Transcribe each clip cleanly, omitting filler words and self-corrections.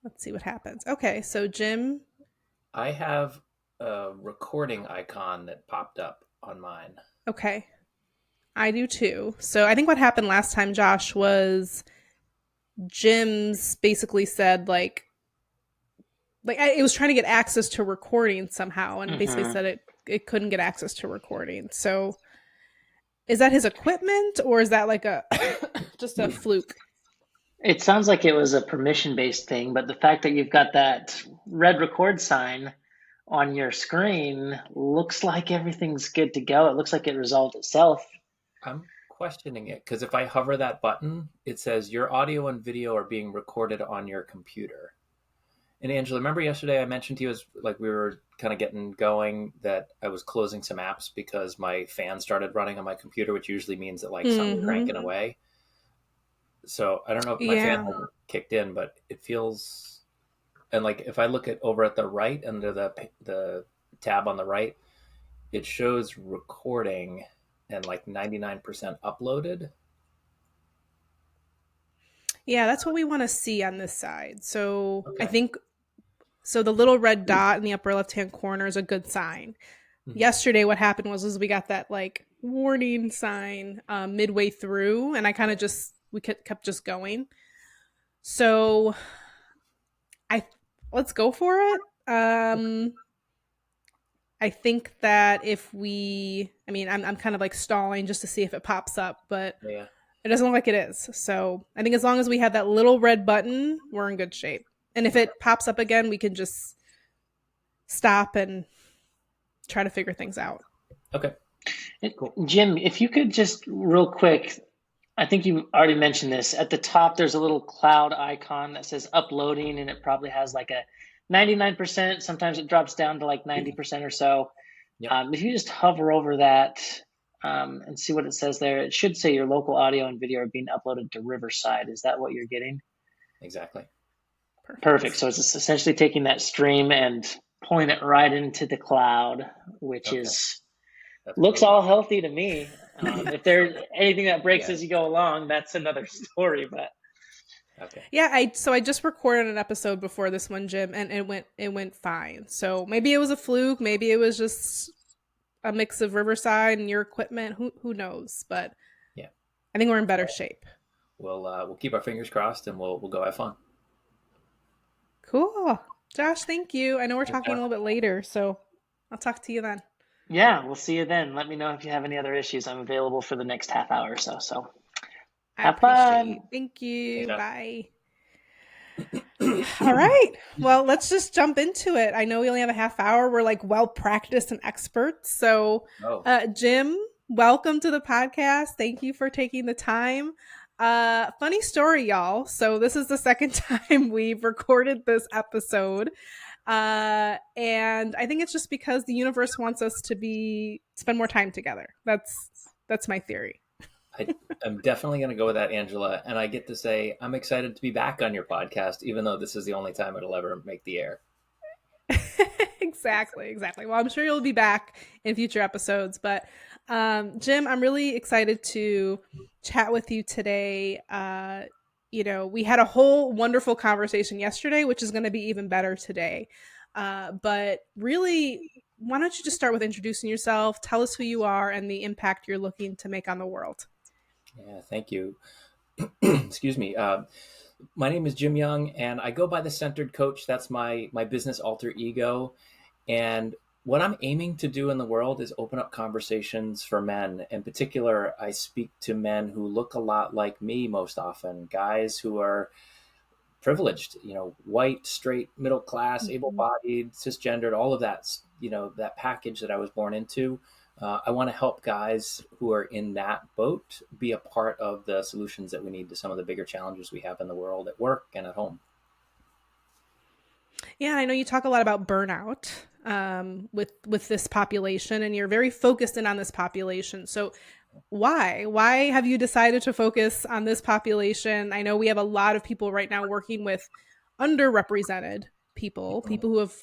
Let's see what happens. Okay, so Jim, I have a recording icon that popped up on mine. okay, I do too. So I think what happened last time, Josh, was Jim's basically said it was trying to get access to recording somehow, and basically Hmm. said it couldn't get access to recording. So is that his equipment, or is that like a just a fluke? It sounds like it was a permission-based thing, but the fact that you've got that red record sign on your screen looks like everything's good to go. It looks like it resolved itself. I'm questioning it because if I hover that button, it says your audio and video are being recorded on your computer. And Angela, remember yesterday I mentioned to you as like we were kind of getting going that I was closing some apps because my fan started running on my computer, which usually means that like something's Mm-hmm. cranking away. So I don't know if my fan Yeah. hasn't kicked in, but it feels and like if I look at over at the right under the tab on the right, it shows recording and like 99% uploaded. Yeah, that's what we want to see on this side. So I Okay. think so the little red dot in the upper left hand corner is a good sign. Mhm. Yesterday what happened was we got that like warning sign midway through, and I kind of just we kept just going. So I let's go for it. I think that if we, I mean, I'm kind of like stalling just to see if it pops up, but Yeah. it doesn't look like it is. So I think as long as we have that little red button, we're in good shape. And if Okay. it pops up again, we can just stop and try to figure things out. Okay. Cool. Jim, if you could just real quick, I think you already mentioned this. At the top, there's a little cloud icon that says uploading, and it probably has like a 99%. Sometimes it drops down to like 90% or so. Yep. If you just hover over that and see what it says there, it should say your local audio and video are being uploaded to Riverside. Is that what you're getting? Exactly. Perfect. Perfect. So it's essentially taking that stream and pulling it right into the cloud, which Okay. is That's looks beautiful. all healthy to me. If there's anything that breaks Yeah. as you go along, that's another story. But Okay. Yeah, I just recorded an episode before this one, Jim, and it went fine. So maybe it was a fluke, maybe it was just a mix of Riverside and your equipment. Who knows? But Yeah. I think we're in better shape. We'll keep our fingers crossed and we'll go have fun. Cool. Josh, thank you. I know we're Thanks, talking a John. little bit later, so I'll talk to you then. yeah, we'll see you then. Let me know if you have any other issues. I'm available for the next half hour or so. So I have fun. appreciate. Thank Thanks, you. John. Bye. All right. Well, let's just jump into it. I know we only have a half hour. We're like well practiced and experts. So, Oh, Jim, welcome to the podcast. Thank you for taking the time. Funny story, y'all. So, this is the second time we've recorded this episode. And I think it's just because the universe wants us to be spend more time together. That's my theory. I'm definitely going to go with that, Angela. And I get to say, I'm excited to be back on your podcast, even though this is the only time it'll ever make the air. Exactly. Well, I'm sure you'll be back in future episodes. But Jim, I'm really excited to chat with you today. We had a whole wonderful conversation yesterday, which is going to be even better today. But really, why don't you just start with introducing yourself? Tell us who you are and the impact you're looking to make on the world. Yeah, thank you. Excuse me. My name is Jim Young, and I go by the Centered Coach. That's my business alter ego. And what I'm aiming to do in the world is open up conversations for men. In particular, I speak to men who look a lot like me most often, guys who are privileged, white, straight, middle class, Mhm. able-bodied, cisgendered, all of that, that package that I was born into. I want to help guys who are in that boat be a part of the solutions that we need to some of the bigger challenges we have in the world at work and at home. Yeah, I know you talk a lot about burnout with this population, and you're very focused in on this population. So, why? Why have you decided to focus on this population? I know we have a lot of people right now working with underrepresented people, people who have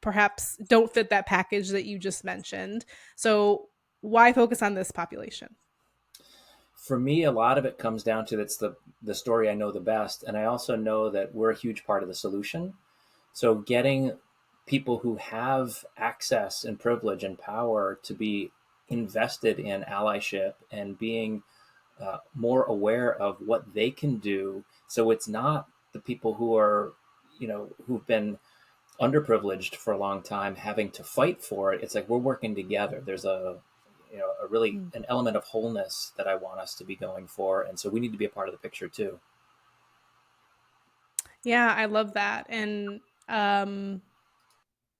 perhaps don't fit that package that you just mentioned. So, why focus on this population? For me, a lot of it comes down to that's the story I know the best, and I also know that we're a huge part of the solution. So getting people who have access and privilege and power to be invested in allyship and being more aware of what they can do. So it's not the people who are, who've been underprivileged for a long time having to fight for it. It's like we're working together. There's a really Mm. an element of wholeness that I want us to be going for, and so we need to be a part of the picture too. Yeah, I love that. And um,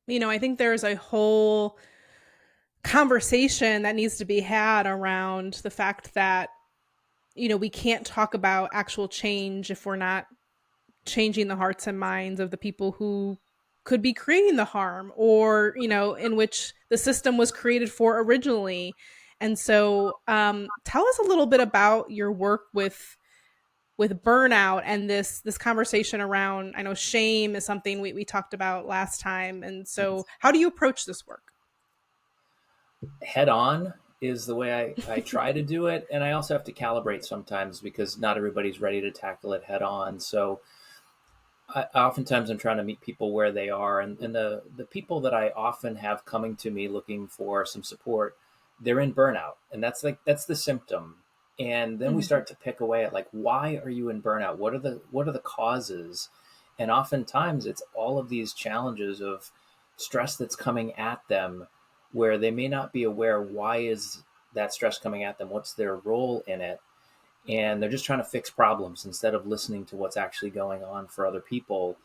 I think there's a whole conversation that needs to be had around the fact that, we can't talk about actual change if we're not changing the hearts and minds of the people who could be creating the harm, or in which the system was created for originally. And so tell us a little bit about your work with burnout and this conversation around, I know shame is something we talked about last time. And so how do you approach this work? Head on is the way I try to do it, and I also have to calibrate sometimes because not everybody's ready to tackle it head on. So oftentimes I'm trying to meet people where they are, and the people that I often have coming to me looking for some support, they're in burnout, and that's the symptom. And then we Mhm. start to pick away at like, why are you in burnout? What are the causes? And oftentimes it's all of these challenges of stress that's coming at them, where they may not be aware why is that stress coming at them, what's their role in it, and they're just trying to fix problems instead of listening to what's actually going on for other people,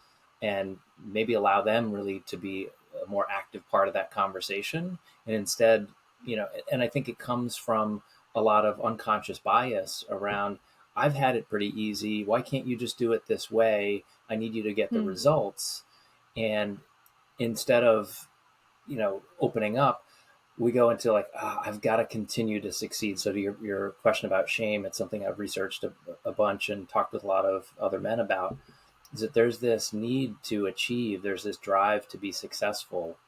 and maybe allow them really to be a more active part of that conversation. And instead, and I think it comes from a lot of unconscious bias around, I've had it pretty easy, why can't you just do it this way, I need you to get the Hmm. results. And instead of opening up, we go into like, I've got to continue to succeed. So to your question about shame, it's something I've researched a bunch and talked with a lot of other men about, is that there's this need to achieve, there's this drive to be successful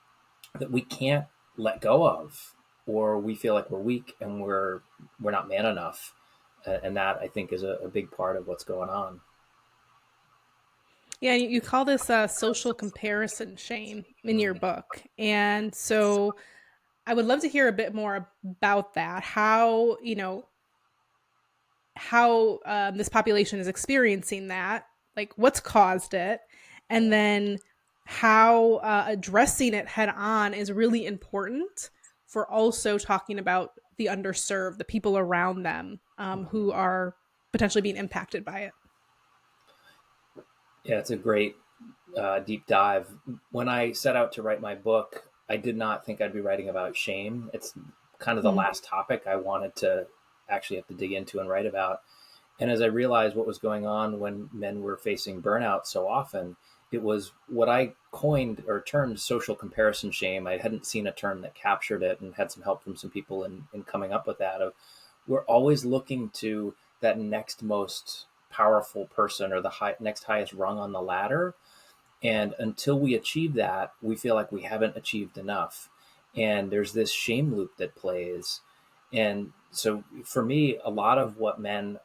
that we can't let go of, or we feel like we're weak and we're not man enough. And that I think is a big part of what's going on. Yeah, you call this social comparison shame in your Mm. book. And so I would love to hear a bit more about that. How this population is experiencing that, like what's caused it, and Yeah. then how addressing it head on is really important for also talking about the underserved, the people around them who are potentially being impacted by it. Yeah, it's a great deep dive. When I set out to write my book, I did not think I'd be writing about shame. It's kind of the Mm. last topic I wanted to actually have to dig into and write about. And as I realized what was going on when men were facing burnout so often, it was what I coined or termed social comparison shame. I hadn't seen a term that captured it, and had some help from some people in coming up with that. Of, we're always looking to that next most powerful person, or the next highest rung on the ladder, and until we achieve that, we feel like we haven't achieved enough. And there's this shame loop that plays. And so for me, a lot of what men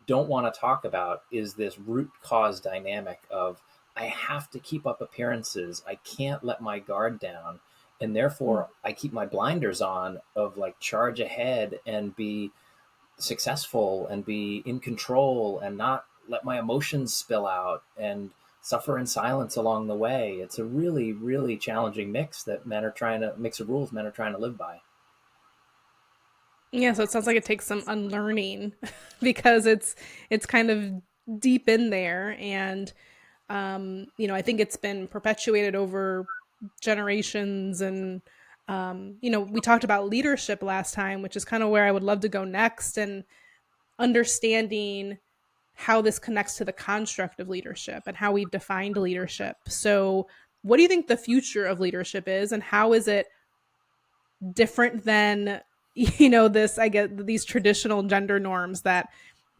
don't want to talk about is this root cause dynamic of, I have to keep up appearances. I can't let my guard down. And Mm. therefore, I keep my blinders on of like charge ahead and be successful and be in control and not let my emotions spill out and suffer in silence along the way. It's a really, really challenging mix of rules men are trying to live by. Yeah, so it sounds like it takes some unlearning because it's kind of deep in there. And I think it's been perpetuated over generations. And we talked about leadership last time, which is kind of where I would love to go next, and understanding how this connects to the construct of leadership and how we've defined leadership. So what do you think the future of leadership is, and how is it different than this, I get these traditional gender norms that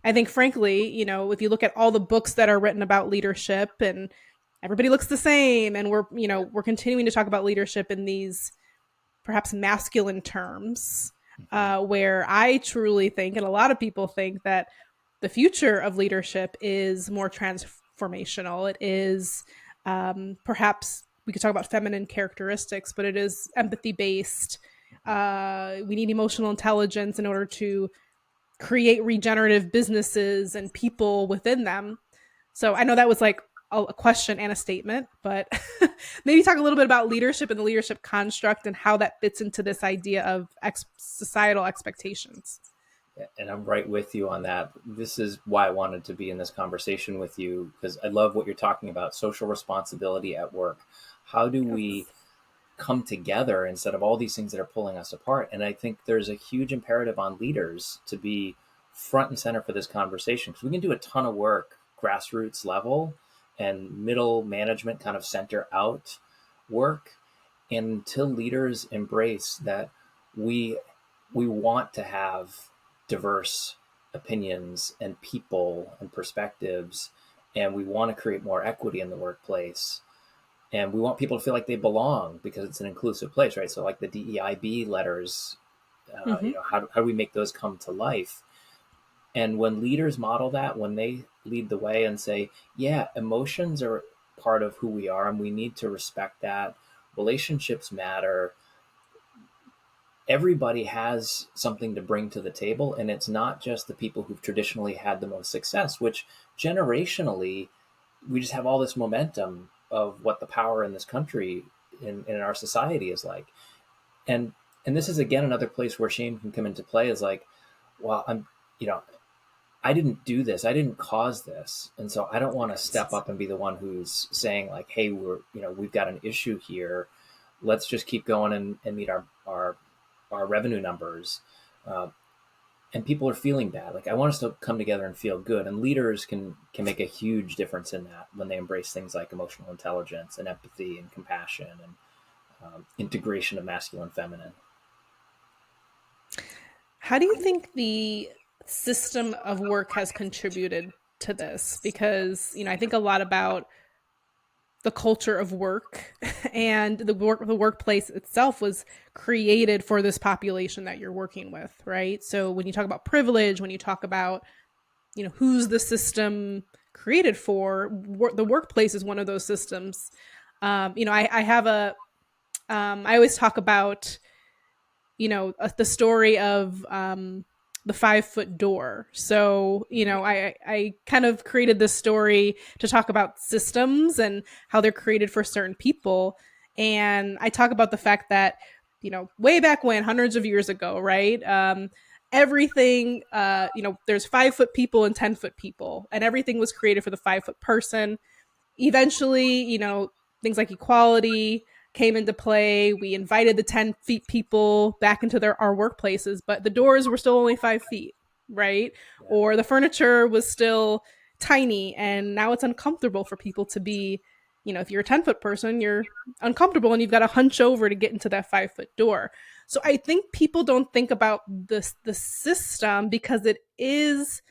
I think, frankly, if you look at all the books that are written about leadership, and everybody looks the same, and we're continuing to talk about leadership in these perhaps masculine terms. where I truly think, and a lot of people think, that the future of leadership is more transformational. It is perhaps we could talk about feminine characteristics, but it is empathy based. We need emotional intelligence in order to create regenerative businesses and people within them. So I know that was like a question and a statement, but maybe talk a little bit about leadership and the leadership construct and how that fits into this idea of societal expectations. And I'm right with you on that. This is why I wanted to be in this conversation with you, because I love what you're talking about, social responsibility at work. How do we Yes. come together instead of all these things that are pulling us apart? And I think there's a huge imperative on leaders to be front and center for this conversation, because we can do a ton of work grassroots level and middle management kind of center out work. And until leaders embrace that we we want to have diverse opinions and people and perspectives, and we want to create more equity in the workplace, and we want people to feel like they belong because it's an inclusive place, right? So like the DEIB letters, Mm-hmm. how do we make those come to life? And when leaders model that, when they lead the way and say, yeah, emotions are part of who we are and we need to respect that, relationships matter, everybody has something to bring to the table. And it's not just the people who've traditionally had the most success, which generationally, we just have all this momentum of what the power in this country, in our society is like. And and this is again another place where shame can come into play, is like, well, you know, I didn't do this. I didn't cause this. And so I don't want to step up and be the one who's saying like, hey, we've got an issue here. Let's just keep going and meet our revenue numbers. Uh, and people are feeling bad. Like I want us to come together and feel good. And leaders can make a huge difference in that when they embrace things like emotional intelligence and empathy and compassion and integration of masculine, feminine. How do you think the system of work has contributed to this? Because, I think a lot about the culture of work and the workplace itself was created for this population that you're working with, right? So when you talk about privilege, when you talk about, who's the system created for, the workplace is one of those systems. I have I always talk about, the story of the 5 foot door. So, I kind of created this story to talk about systems and how they're created for certain people. And I talk about the fact that, way back when, hundreds of years ago, right? Everything, there's 5 foot people and 10 foot people, and everything was created for the 5 foot person. Eventually, things like equality came into play. We invited the 10 feet people back into our workplaces, but the doors were still only 5 feet, right? Yeah. Or the furniture was still tiny, and now it's uncomfortable for people to be, if you're a 10 foot person, you're uncomfortable and you've got to hunch over to get into that 5 foot door. So I think people don't think about the system, because it is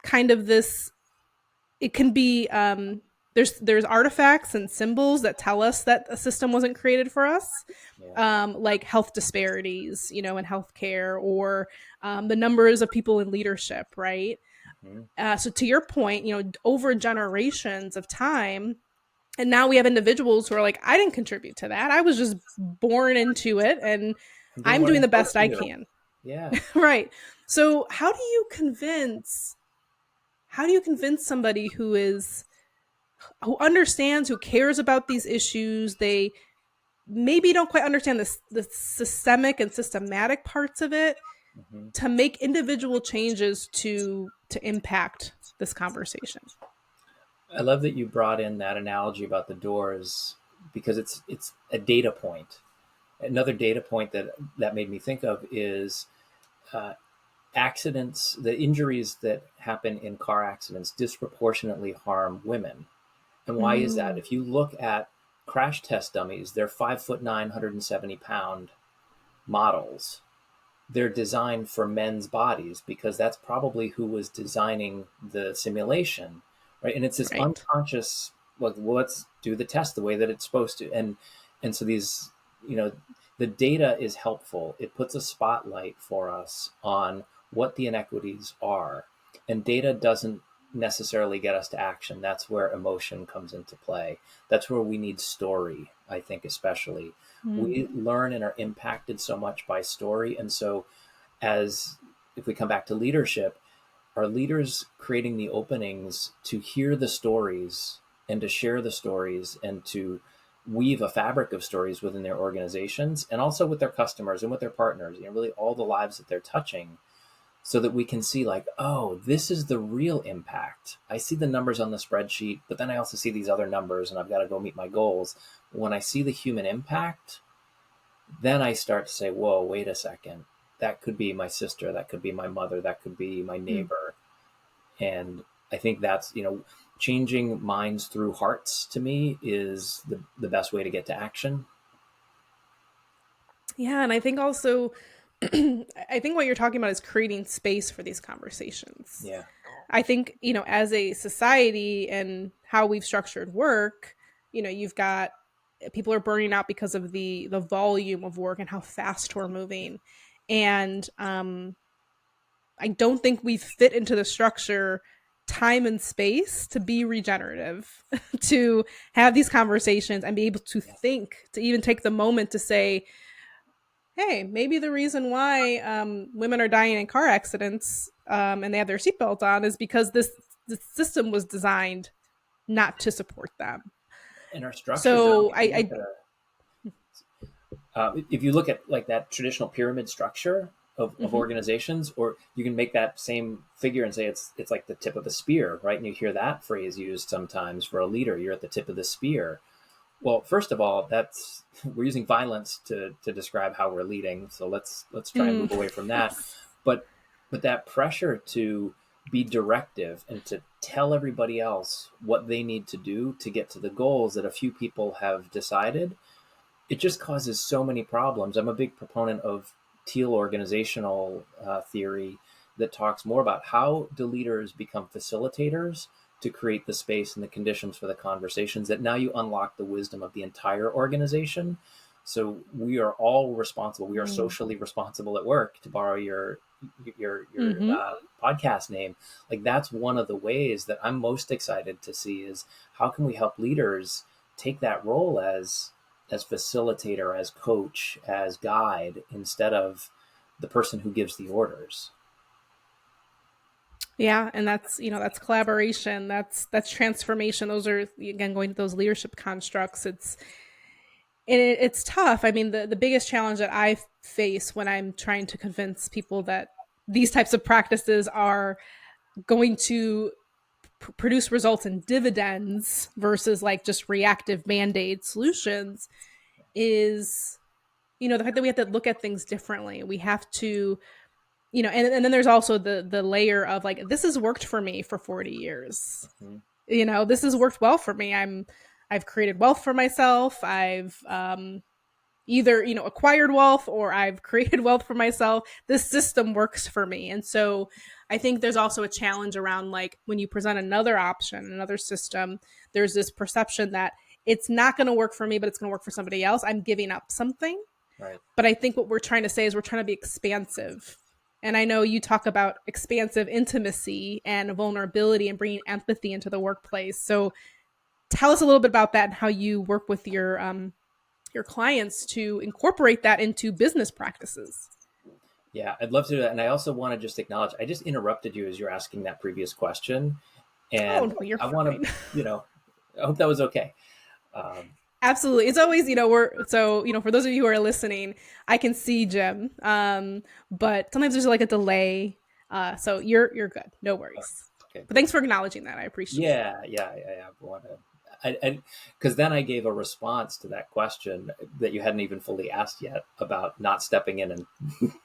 kind of this, it can be there's artifacts and symbols that tell us that a system wasn't created for us, Yeah. like health disparities, in healthcare, or the numbers of people in leadership, right? Mm-hmm. So to your point, over generations of time, and now we have individuals who are like, I didn't contribute to that. I was just born into it, and And doing I'm what doing I'm the supposed best to I do. can. Yeah. Right. So how do you convince somebody who understands, who cares about these issues? They maybe don't quite understand the systemic and systematic parts of it, Mm-hmm. to make individual changes to impact this conversation. I love that you brought in that analogy about the doors, because it's a data point. Another data point that made me think of is uh, accidents. The injuries that happen in car accidents disproportionately harm women. And why is that? Mm, If you look at crash test dummies, they're 5'9", 170-pound models. They're designed for men's bodies because that's probably who was designing the simulation, right? And it's this right. unconscious, like, well, let's do the test the way that it's supposed to. And so these, you know, the data is helpful. It puts a spotlight for us on what the inequities are. And data doesn't necessarily get us to action. That's where emotion comes into play. That's where we need story, I think, especially. Mm. We learn and are impacted so much by story. And so, as if we come back to leadership, are leaders creating the openings to hear the stories and to share the stories and to weave a fabric of stories within their organizations and also with their customers and with their partners, really all the lives that they're touching, so that we can see like, oh, this is the real impact. I see the numbers on the spreadsheet, but then I also see these other numbers and I've got to go meet my goals. When I see the human impact, then I start to say, whoa, wait a second. That could be my sister. That could be my mother. That could be my Mm. neighbor. And I think that's, changing minds through hearts to me is the best way to get to action. Yeah, and I think also I think what you're talking about is creating space for these conversations. Yeah. I think, as a society and how we've structured work, you've got people are burning out because of the volume of work and how fast we're moving. And I don't think we've fit into the structure time and space to be regenerative, to have these conversations and be able to Yeah. think, to even take the moment to say, hey, maybe the reason why women are dying in car accidents and they have their seatbelt on is because this system was designed not to support them. And our structures are, So if you look at like that traditional pyramid structure of mhm. organizations, or you can make that same figure and say it's like the tip of a spear, right? And you hear that phrase used sometimes for a leader. You're at the tip of the spear. Well, first of all, that's we're using violence to describe how we're leading. So let's try and Mm. move away from that. But that pressure to be directive and to tell everybody else what they need to do to get to the goals that a few people have decided, it just causes so many problems. I'm a big proponent of teal organizational theory that talks more about how do leaders become facilitators to create the space and the conditions for the conversations that now you unlock the wisdom of the entire organization. So we are all responsible. We are Mm. socially responsible at work, to borrow your Hmm. podcast name. Like that's one of the ways that I'm most excited to see is how can we help leaders take that role as facilitator, as coach, as guide, instead of the person who gives the orders. Yeah, and that's collaboration, that's transformation. Those are again going to those leadership constructs. It's tough. I mean, the biggest challenge that I face when I'm trying to convince people that these types of practices are going to produce results in dividends versus like just reactive band-aid solutions is the fact that we have to look at things differently. We have to, and then there's also the layer of like, this has worked for me for 40 years. Mm-hmm. This has worked well for me. I've created wealth for myself. I've either acquired wealth or I've created wealth for myself. This system works for me. And so I think there's also a challenge around like when you present another option, another system, there's this perception that it's not going to work for me, but it's going to work for somebody else. I'm giving up something. Right. But I think what we're trying to say is we're trying to be expansive. And I know you talk about expansive intimacy and vulnerability and bringing empathy into the workplace. So tell us a little bit about that and how you work with your clients to incorporate that into business practices. Yeah, I'd love to do that. And I also want to just acknowledge, I just interrupted you as you're asking that previous question. Oh And no, you're I want fine. to, I hope that was okay. Absolutely. It's always, for those of you who are listening, I can see Jim. But sometimes there's like a delay. So you're good. No worries. Okay, But good. thanks for acknowledging that. I appreciate it. Yeah. I want to, because then I gave a response to that question that you hadn't even fully asked yet about not stepping in and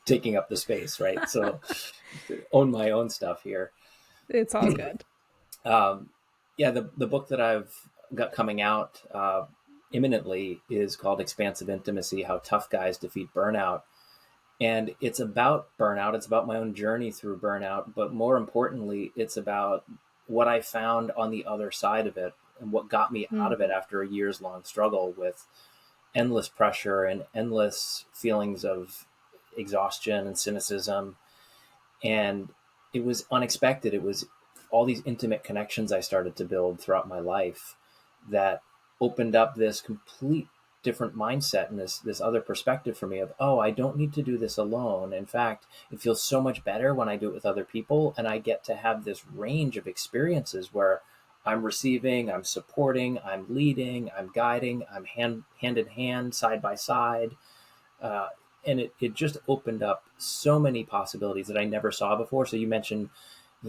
taking up the space, right? So own my own stuff here. It's all good. Um, yeah, the book that I've got coming out imminently is called Expansive Intimacy: How Tough Guys Defeat Burnout. And it's about burnout. It's about my own journey through burnout. But more importantly, it's about what I found on the other side of it and what got me out Mm. of it after a year's long struggle with endless pressure and endless feelings of exhaustion and cynicism. And it was unexpected. It was all these intimate connections I started to build throughout my life that opened up this complete different mindset and this other perspective for me of, oh, I don't need to do this alone. In fact, it feels so much better when I do it with other people, and I get to have this range of experiences where I'm receiving, I'm supporting, I'm leading, I'm guiding, I'm hand in hand, side by side. uh, and it just opened up so many possibilities that I never saw before. So you mentioned,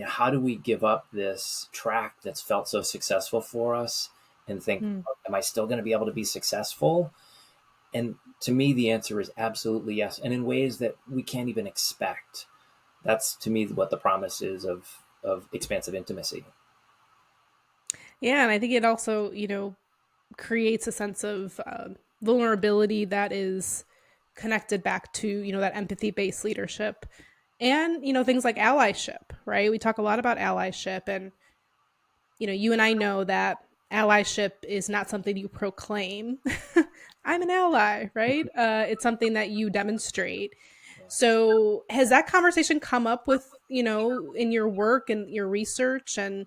how do we give up this track that's felt so successful for us and think, Hmm. am I still going to be able to be successful? And to me, the answer is absolutely yes, and in ways that we can't even expect. That's to me what the promise is of expansive intimacy. Yeah, and I think it also, creates a sense of vulnerability that is connected back to, that empathy-based leadership and, things like allyship, right? We talk a lot about allyship, and, you and I know that allyship is not something you proclaim. I'm an ally, right? It's something that you demonstrate. Yeah. So, has that conversation come up with, in your work and your research? And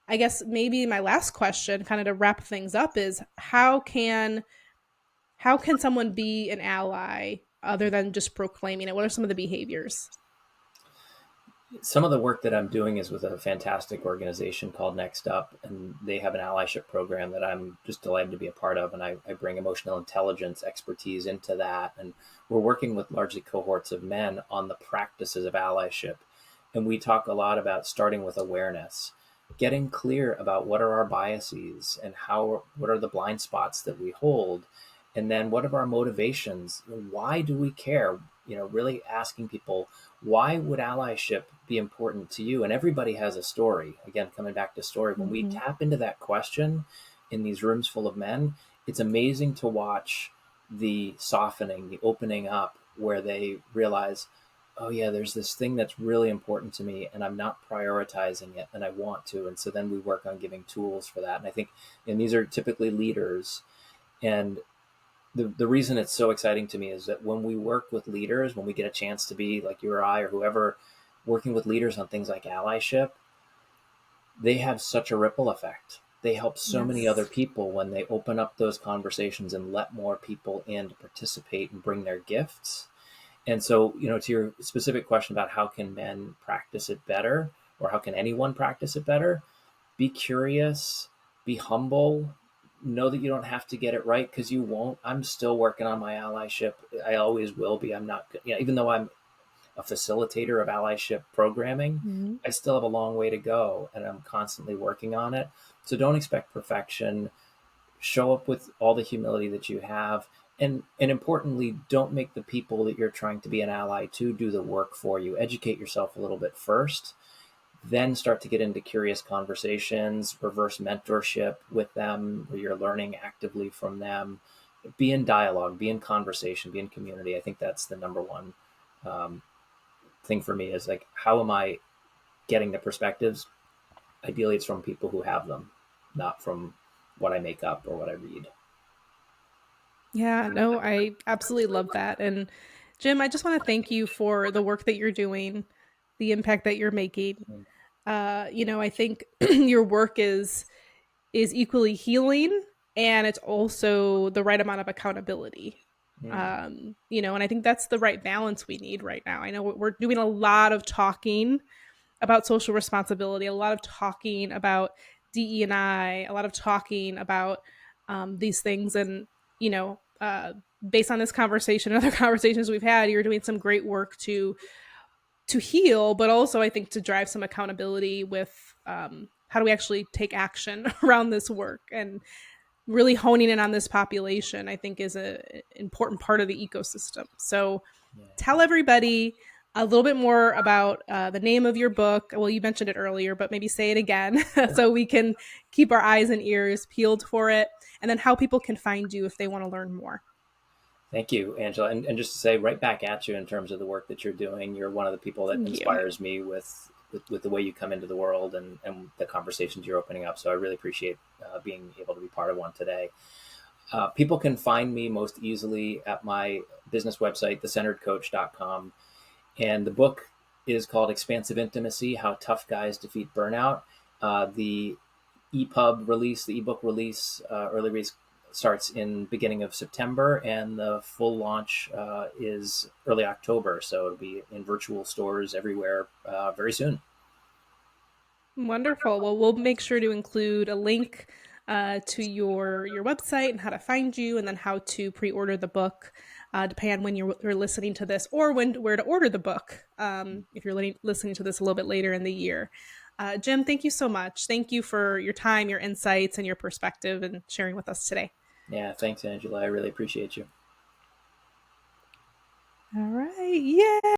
I guess maybe my last question, kind of to wrap things up, is how can someone be an ally other than just proclaiming it? What are some of the behaviors? Some of the work that I'm doing is with a fantastic organization called Next Up, and they have an allyship program that I'm just delighted to be a part of. And I bring emotional intelligence expertise into that. And we're working with largely cohorts of men on the practices of allyship. And we talk a lot about starting with awareness, getting clear about what are our biases and what are the blind spots that we hold. And then what are our motivations? Why do we care? Really asking people, why would allyship be important to you? And everybody has a story. Again, coming back to story, when we Mm-hmm. tap into that question in these rooms full of men, it's amazing to watch the softening, the opening up, where they realize, oh yeah, there's this thing that's really important to me and I'm not prioritizing it and I want to. And so then we work on giving tools for that. And I think, and these are typically leaders. And the reason it's so exciting to me is that when we work with leaders, when we get a chance to be like you or I or whoever working with leaders on things like allyship, they have such a ripple effect. They help so many other Yes. people when they open up those conversations and let more people in to participate and bring their gifts. And so, to your specific question about how can men practice it better or how can anyone practice it better, be curious, be humble, know that you don't have to get it right because you won't. I'm still working on my allyship. I always will be. I'm not, even though I'm a facilitator of allyship programming, Mm-hmm. I still have a long way to go and I'm constantly working on it. So don't expect perfection. Show up with all the humility that you have. And importantly, don't make the people that you're trying to be an ally to do the work for you. Educate yourself a little bit first, then start to get into curious conversations, reverse mentorship with them, where you're learning actively from them. Be in dialogue, be in conversation, be in community. I think that's the number one um, thing for me is like, how am I getting the perspectives? Ideally, it's from people who have them, not from what I make up or what I read. Yeah, no, I absolutely love that. And Jim, I just want to thank you for the work that you're doing, the impact that you're making. I think your work is equally healing, and it's also the right amount of accountability. Mm. And I think that's the right balance we need right now. I know we're doing a lot of talking about social responsibility, a lot of talking about DE&I, a lot of talking about these things. And, you know, uh, based on this conversation and other conversations we've had, you're doing some great work to heal, but also I think to drive some accountability with how do we actually take action around this work, and really honing in on this population, I think is a important part of the ecosystem. So Yeah. tell everybody a little bit more about the name of your book. Well, you mentioned it earlier, but maybe say it again so we can keep our eyes and ears peeled for it, and then how people can find you if they want to learn more. Thank you, Angela. And just to say right back at you in terms of the work that you're doing, you're one of the people that Thank you. inspires me with the way you come into the world and the conversations you're opening up. So I really appreciate being able to be part of one today. People can find me most easily at my business website, thecenteredcoach.com. And the book is called Expansive Intimacy: How Tough Guys Defeat Burnout. The EPUB release, the ebook release, early release starts in beginning of September, and the full launch is early October. So it'll be in virtual stores everywhere very soon. Wonderful. Well, we'll make sure to include a link to your website and how to find you, and then how to pre-order the book, depending on when you're listening to this, or where to order the book, if you're listening to this a little bit later in the year. Jim, thank you so much. Thank you for your time, your insights, and your perspective, and sharing with us today. Yeah, thanks, Angela. I really appreciate you. All right. Yeah.